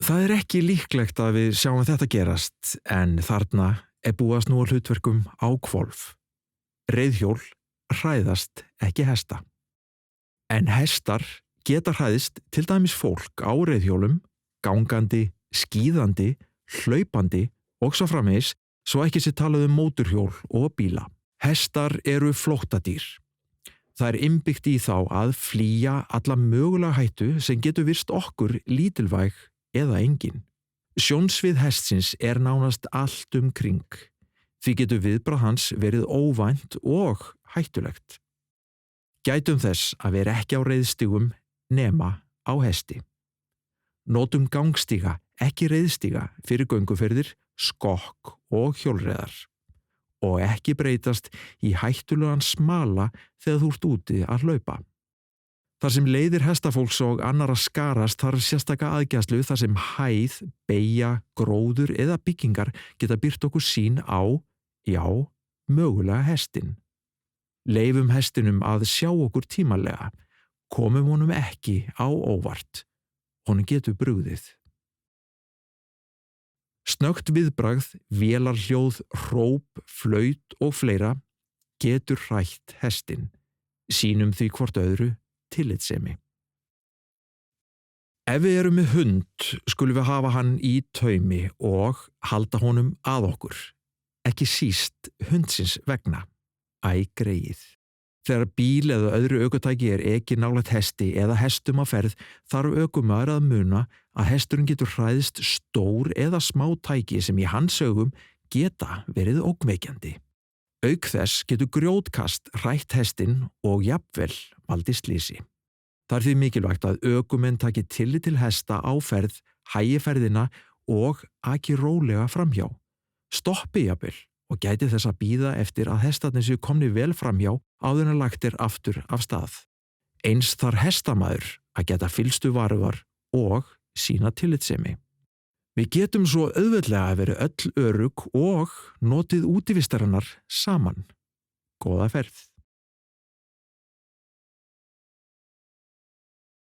Það ekki líklegt að við sjáum þetta gerast, en þarna búið að snúa hlutverkum á hvolf. Reiðhjól hræðast ekki hesta. En hestar geta hræðst til dæmis fólk á reiðhjólum, gangandi, skíðandi, hlaupandi og svo framvegis, svo ekki sé talað móturhjól og bíla. Hestar eru flóttadýr. Það innbyggt í þá að flýja alla mögulega hættu sem getur virst okkur lítilvæg eða engin. Sjónsvið hestsins nánast allt kring. Því getur viðbragð hans verið óvænt og hættulegt. Gætum þess að vera ekki á reiðstígum nema á hesti. Notum gangstíga, ekki reiðstíga fyrir gönguferðir, skokk og hjólreiðar. Og ekki breytast í hættulegan smala þegar þú ert úti að hlaupa. Þar sem leiðir hestafólks og annarra skarast þarf sérstaka aðgæslu þar sem hæð, beygja, gróður eða byggingar geta byrt okkur sýn á, já, mögulega hestinn. Leifum hestinum að sjá okkur tímalega, komum honum ekki á óvart. Honum getur brugðið. Snöggt viðbragð, vélarhljóð, hróp, flaut og fleira getur hrætt hestinn. Sýnum því hvort öðru tillitssemi. Ef við erum með hund, skulum við hafa hann í taumi og halda honum að okkur. Ekki síst hundsins vegna. Greyið. Þegar bíl eða öðru ökutæki ekki nálægt hesti eða hestum á ferð, þarf ökumaður að muna að hesturinn getur hræðst stór eða smá tæki sem í hans augum geta verið ógnvekjandi. Auk þess getur grjótkast hrætt hestinn og jafnvel valdið slysi. Það því mikilvægt að ökumenn taki tillit til hesta á ferð, hægi ferðina og aki rólega framhjá. Stoppi jafnvel og gæti þess að bíða eftir að hestarnir séu komnir vel framhjá áður en lagt aftur af stað. Eins þarf hestamaður að geta fyllstu varúðar og sýna tillitssemi. Við getum svo auðveldlega að vera öll örugg og notið útivistarinnar saman. Góða ferð.